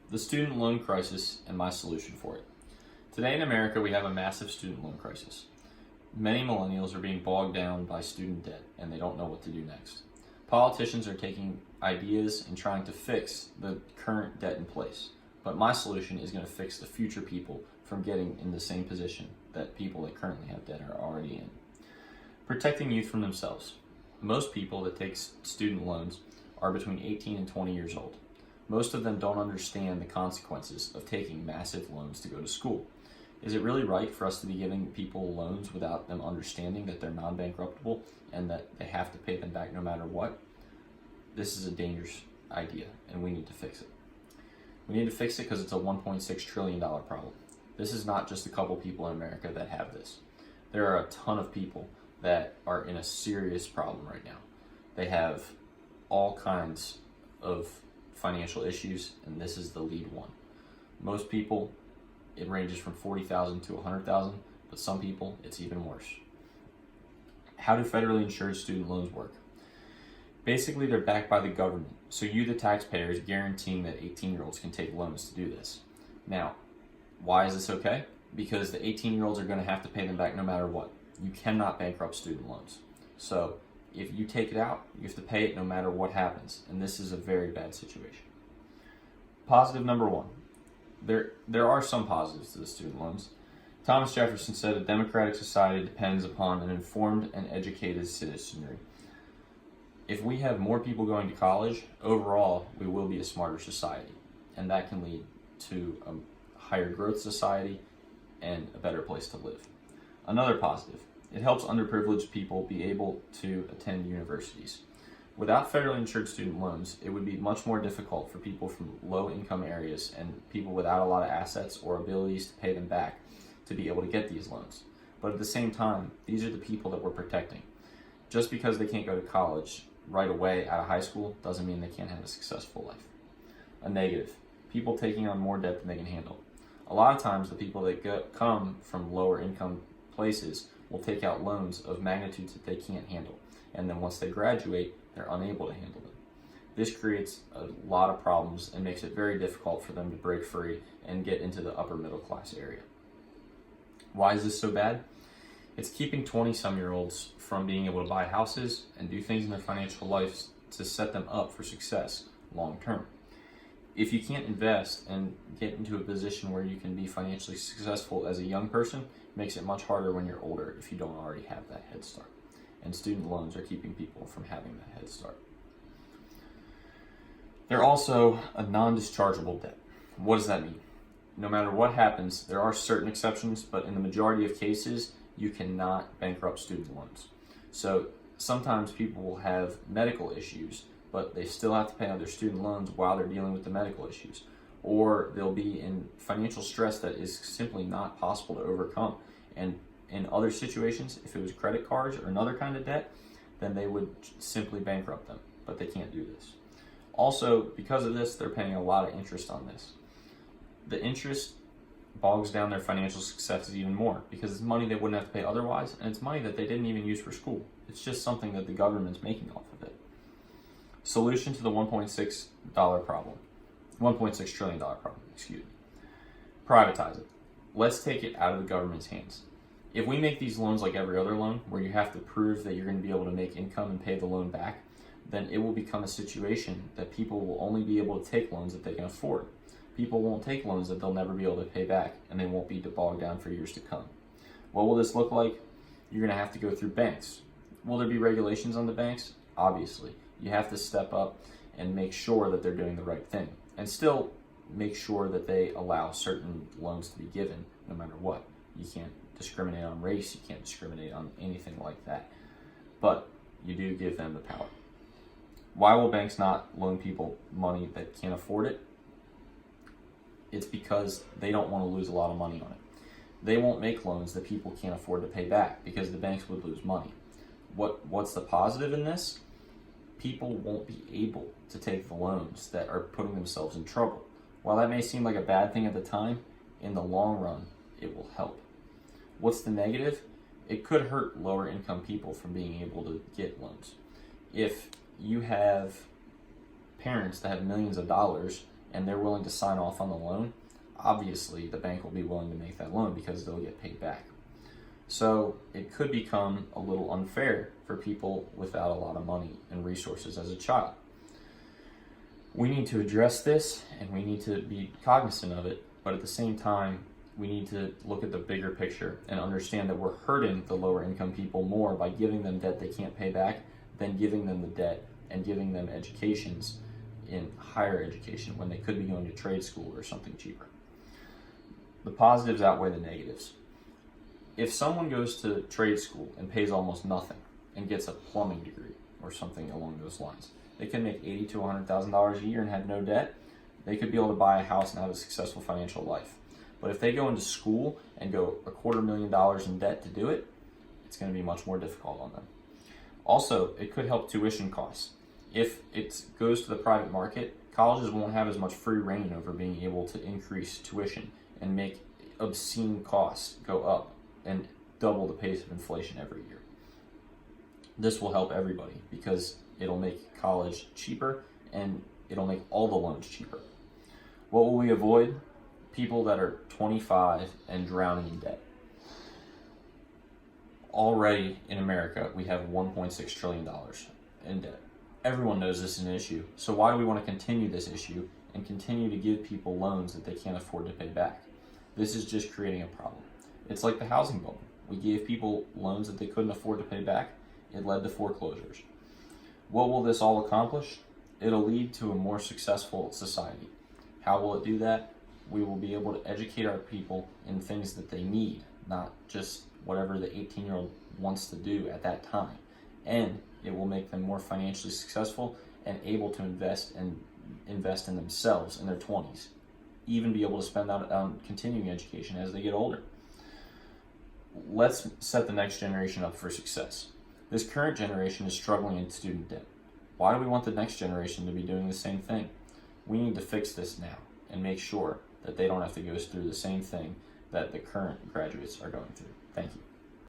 The student loan crisis and my solution for it. Today in America, we have a massive student loan crisis. Many millennials are being bogged down by student debt and they don't know what to do next. Politicians are taking ideas and trying to fix the current debt in place. But my solution is going to fix the future people from getting in the same position that people that currently have debt are already in. Protecting youth from themselves. Most people that take student loans are between 18 and 20 years old. Most of them don't understand the consequences of taking massive loans to go to school. Is it really right for us to be giving people loans without them understanding that they're non-bankruptable and that they have to pay them back no matter what? This is a dangerous idea, and we need to fix it. We need to fix it because it's a $1.6 trillion problem. This is not just a couple people in America that have this. There are a ton of people that are in a serious problem right now. They have all kinds of financial issues, and this is the lead one. Most people, it ranges from $40,000 to $100,000, but some people, it's even worse. How do federally insured student loans work? Basically, they're backed by the government, so you, the taxpayer, is guaranteeing that 18-year-olds can take loans to do this. Now, why is this okay? Because the 18-year-olds are going to have to pay them back no matter what. You cannot bankrupt student loans. So if you take it out, you have to pay it no matter what happens, and this is a very bad situation. Positive number one. There are some positives to the student loans. Thomas Jefferson said a democratic society depends upon an informed and educated citizenry. If we have more people going to college, overall, we will be a smarter society, and that can lead to a higher growth society and a better place to live. Another positive, it helps underprivileged people be able to attend universities. Without federally insured student loans, it would be much more difficult for people from low-income areas and people without a lot of assets or abilities to pay them back to be able to get these loans. But at the same time, these are the people that we're protecting. Just because they can't go to college right away out of high school doesn't mean they can't have a successful life. A negative, people taking on more debt than they can handle. A lot of times, the people that come from lower income places will take out loans of magnitudes that they can't handle. And then once they graduate, they're unable to handle them. This creates a lot of problems and makes it very difficult for them to break free and get into the upper middle class area. Why is this so bad? It's keeping 20-some-year-olds from being able to buy houses and do things in their financial lives to set them up for success long term. If you can't invest and get into a position where you can be financially successful as a young person, it makes it much harder when you're older if you don't already have that head start. And student loans are keeping people from having that head start. They're also a non-dischargeable debt. What does that mean? No matter what happens, there are certain exceptions, but in the majority of cases, you cannot bankrupt student loans. So sometimes people will have medical issues, but they still have to pay on their student loans while they're dealing with the medical issues. Or they'll be in financial stress that is simply not possible to overcome. And in other situations, if it was credit cards or another kind of debt, then they would simply bankrupt them, but they can't do this. Also, because of this, they're paying a lot of interest on this. The interest bogs down their financial successes even more because it's money they wouldn't have to pay otherwise, and it's money that they didn't even use for school. It's just something that the government's making off of it. Solution to the $1.6 trillion problem, excuse me. Privatize it. Let's take it out of the government's hands. If we make these loans like every other loan, where you have to prove that you're going to be able to make income and pay the loan back, then it will become a situation that people will only be able to take loans that they can afford. People won't take loans that they'll never be able to pay back, and they won't be bogged down for years to come. What will this look like? You're going to have to go through banks. Will there be regulations on the banks? Obviously. You have to step up and make sure that they're doing the right thing, and still make sure that they allow certain loans to be given no matter what. You can't discriminate on race, you can't discriminate on anything like that, but you do give them the power. Why will banks not loan people money that can't afford it? It's because they don't want to lose a lot of money on it. They won't make loans that people can't afford to pay back because the banks would lose money. What's the positive in this? People won't be able to take the loans that are putting themselves in trouble. While that may seem like a bad thing at the time, in the long run, it will help. What's the negative? It could hurt lower income people from being able to get loans. If you have parents that have millions of dollars and they're willing to sign off on the loan, obviously the bank will be willing to make that loan because they'll get paid back. So it could become a little unfair for people without a lot of money and resources as a child. We need to address this, and we need to be cognizant of it, but at the same time, we need to look at the bigger picture and understand that we're hurting the lower income people more by giving them debt they can't pay back than giving them the debt and giving them educations in higher education when they could be going to trade school or something cheaper. The positives outweigh the negatives. If someone goes to trade school and pays almost nothing and gets a plumbing degree or something along those lines, they can make $80,000 to $100,000 a year and have no debt. They could be able to buy a house and have a successful financial life. But if they go into school and go $250,000 in debt to do it, it's going to be much more difficult on them. Also, it could help tuition costs. If it goes to the private market, colleges won't have as much free reign over being able to increase tuition and make obscene costs go up and double the pace of inflation every year. This will help everybody because it'll make college cheaper and it'll make all the loans cheaper. What will we avoid? People that are 25 and drowning in debt. Already in America, we have $1.6 trillion in debt. Everyone knows this is an issue. So why do we want to continue this issue and continue to give people loans that they can't afford to pay back? This is just creating a problem. It's like the housing bubble. We gave people loans that they couldn't afford to pay back. It led to foreclosures. What will this all accomplish? It'll lead to a more successful society. How will it do that? We will be able to educate our people in things that they need, not just whatever the 18-year-old wants to do at that time. And it will make them more financially successful and able to invest in themselves in their 20s. Even be able to spend that on continuing education as they get older. Let's set the next generation up for success. This current generation is struggling in student debt. Why do we want the next generation to be doing the same thing? We need to fix this now and make sure that they don't have to go through the same thing that the current graduates are going through. Thank you.